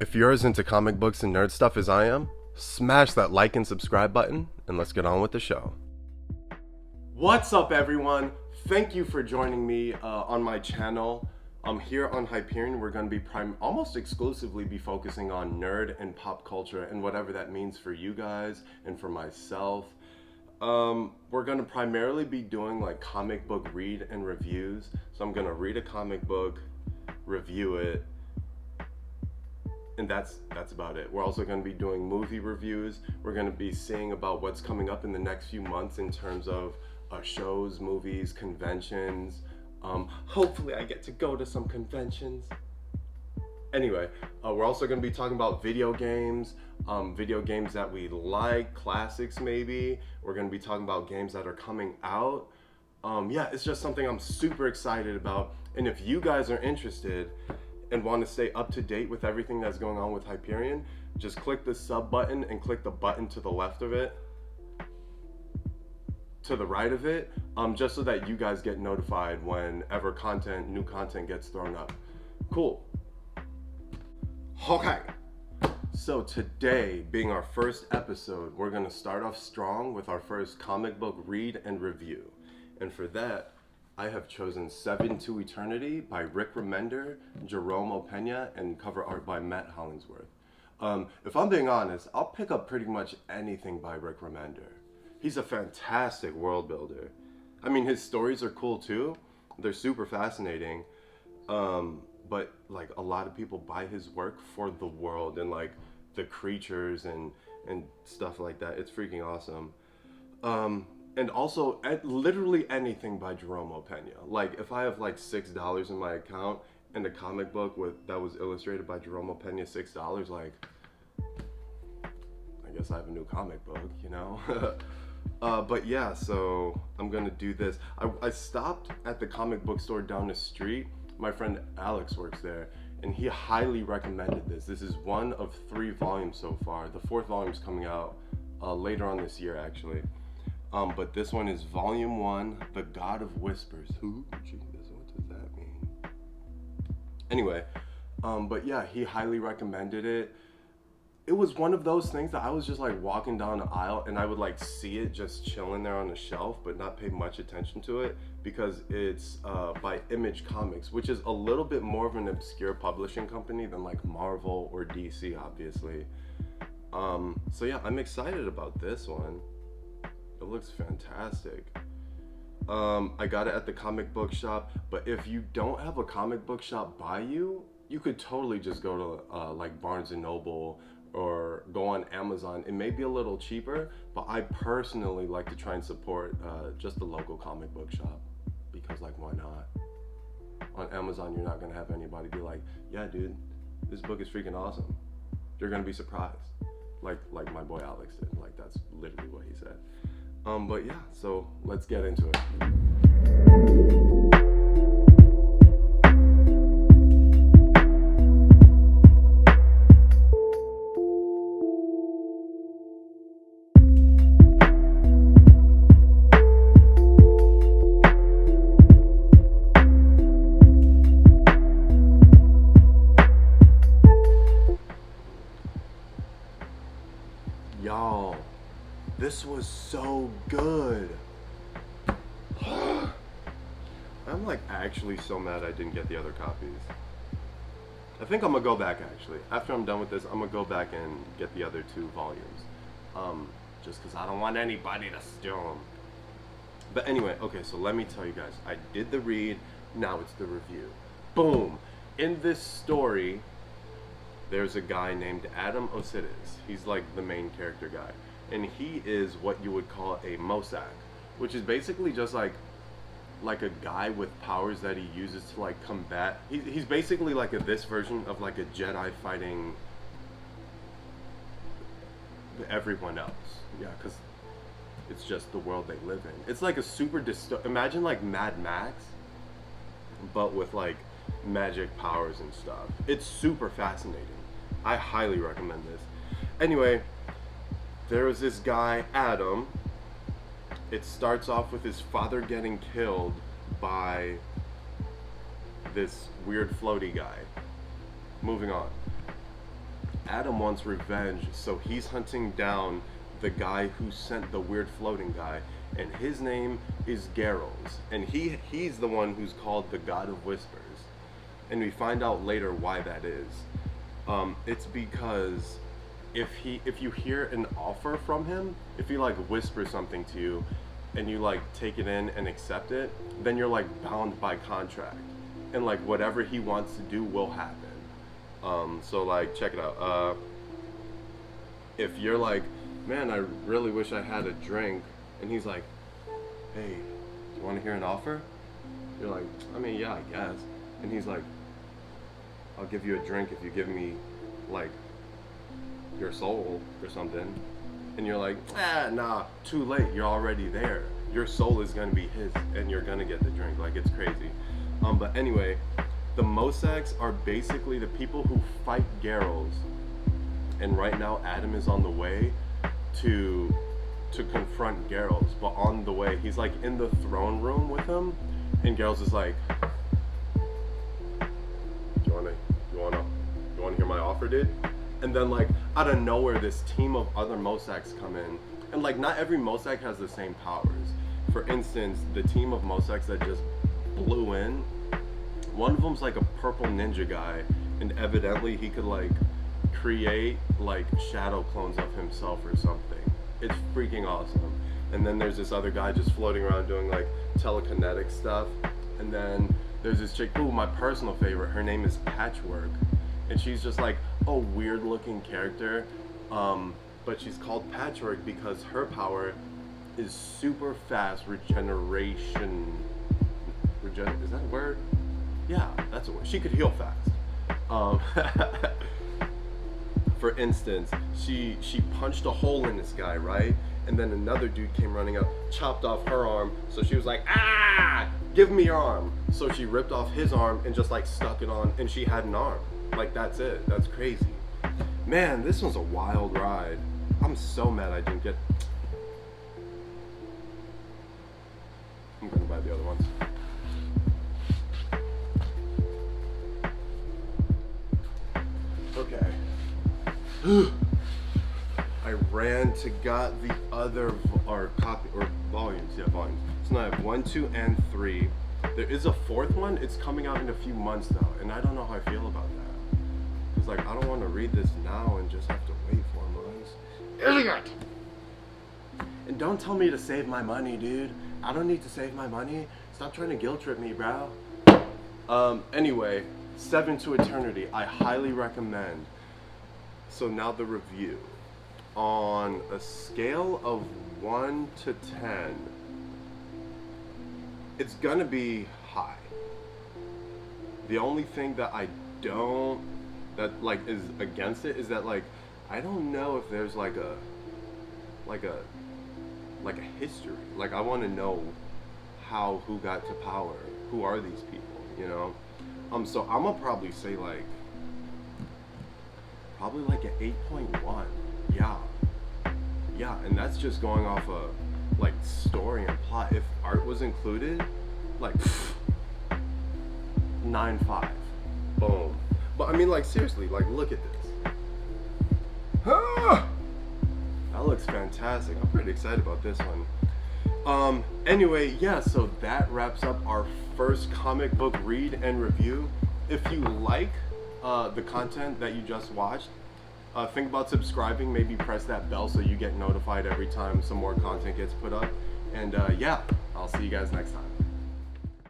If you're as into comic books and nerd stuff as I am, smash that like and subscribe button, and let's get on with the show. What's up, everyone? Thank you for joining me on my channel. Here on Hyperion, we're going to be almost exclusively be focusing on nerd and pop culture and whatever that means for you guys and for myself. We're going to primarily be doing like comic book read and reviews. So I'm going to read a comic book, review it, and that's about it. We're also going to be doing movie reviews. We're going to be seeing about what's coming up in the next few months in terms of shows, movies, conventions. Hopefully I get to go to some conventions. Anyway, we're also going to be talking about video games that we like, classics maybe. We're going to be talking about games that are coming out. Yeah, it's just something I'm super excited about. And if you guys are interested and want to stay up to date with everything that's going on with Hyperion, just click the sub button and click the button to the left of it, to the right of it, just so that you guys get notified whenever new content gets thrown up. Cool. Okay, so today being our first episode, we're gonna start off strong with our first comic book read and review. And for that, I have chosen 7 to Eternity by Rick Remender, Jarome Opeña, and cover art by Matt Hollingsworth. If I'm being honest, I'll pick up pretty much anything by Rick Remender. He's a fantastic world builder. I mean, his stories are cool too. They're super fascinating. But like a lot of people buy his work for the world and like the creatures and stuff like that. It's freaking awesome. And also literally anything by Jarome Opeña. Like if I have like $6 in my account and a comic book that was illustrated by Jarome Opeña, $6, like I guess I have a new comic book, you know? But yeah, so I'm gonna do this. I stopped at the comic book store down the street. My friend Alex works there, and he highly recommended this. This is one of 3 volumes so far. The 4th volume is coming out later on this year, actually. But this one is Volume 1, The God of Whispers. Who? Jesus, what does that mean? Anyway, but yeah, he highly recommended it. It was one of those things that I was just like walking down the aisle and I would like see it just chilling there on the shelf but not pay much attention to it because it's by Image Comics, which is a little bit more of an obscure publishing company than like Marvel or DC, obviously. So yeah, I'm excited about this one. It looks fantastic. I got it at the comic book shop, but if you don't have a comic book shop by you, you could totally just go to like Barnes & Noble or go on Amazon. It may be a little cheaper, but I personally like to try and support just the local comic book shop because like why not? On Amazon you're not gonna have anybody be like, yeah dude, this book is freaking awesome. You're gonna be surprised. Like my boy Alex did. Like that's literally what he said. But yeah, so let's get into it. Y'all, this was so good. I'm like actually so mad I didn't get the other copies. I think I'm gonna go back actually. After I'm done with this, I'm gonna go back and get the other 2 volumes. Just because I don't want anybody to steal them. But anyway, okay, so let me tell you guys. I did the read, now it's the review. Boom! In this story, there's a guy named Adam Osiris. He's like the main character guy. And he is what you would call a Mosak, which is basically just like a guy with powers that he uses to like combat. He's basically like this version of like a Jedi fighting everyone else. Yeah, because it's just the world they live in. It's like a super imagine like Mad Max, but with like magic powers and stuff. It's super fascinating. I highly recommend this. Anyway, there was this guy, Adam. It starts off with his father getting killed by this weird floaty guy. Moving on. Adam wants revenge, so he's hunting down the guy who sent the weird floating guy, and his name is Garrels, and he's the one who's called the God of Whispers, and we find out later why that is. It's because if you hear an offer from him, if he like whispers something to you, and you like take it in and accept it, then you're like bound by contract, and like whatever he wants to do will happen. So like check it out. If you're like, man, I really wish I had a drink, and he's like, hey, you want to hear an offer? You're like, I mean, yeah, I guess. And he's like, I'll give you a drink if you give me like your soul or something. And you're like, nah, too late, you're already there. Your soul is gonna be his, and you're gonna get the drink. Like, it's crazy. But anyway, the Mosaics are basically the people who fight Garrels, and right now Adam is on the way to confront Garrels. But on the way, he's like in the throne room with him, and Garrels is like, you wanna hear my offer, dude? And then like out of nowhere, this team of other Mosaics come in, and like not every Mosaic has the same powers. For instance, the team of Mosaics that just blew in, one of them's like a purple ninja guy, and evidently he could like create like shadow clones of himself or something. It's freaking awesome. And then there's this other guy just floating around doing like telekinetic stuff. And then there's this chick, ooh, my personal favorite, her name is Patchwork, and she's just like a weird looking character, but she's called Patchwork because her power is super fast regeneration. Is that a word? Yeah, that's a word. She could heal fast. For instance, she punched a hole in this guy, right? And then another dude came running up, chopped off her arm, so she was like, give me your arm. So she ripped off his arm and just like stuck it on, and she had an arm. Like, that's it. That's crazy. Man, this was a wild ride. I'm so mad I didn't get... I'm gonna buy the other ones. Okay. I ran to got the other volumes. Yeah, volumes. So now I have 1, 2, and 3. There is a fourth one. It's coming out in a few months though, and I don't know how I feel about that. Cause like I don't want to read this now and just have to wait 4 months. Idiot! And don't tell me to save my money, dude. I don't need to save my money. Stop trying to guilt trip me, bro. Anyway, 7 to Eternity. I highly recommend. So now the review. On a scale of 1 to 10, it's gonna be high. The only thing that is against it is that like I don't know if there's like a history. Like I want to know who got to power, who are these people, you know? So I'm gonna probably say like an 8.1. Yeah, and that's just going off of like story and plot. If art was included, like 9.5. Boom. But I mean, like seriously, like look at this. That looks fantastic. I'm pretty excited about this one. Anyway, yeah, so that wraps up our first comic book read and review. If you like the content that you just watched, think about subscribing, maybe press that bell so you get notified every time some more content gets put up. And yeah, I'll see you guys next time.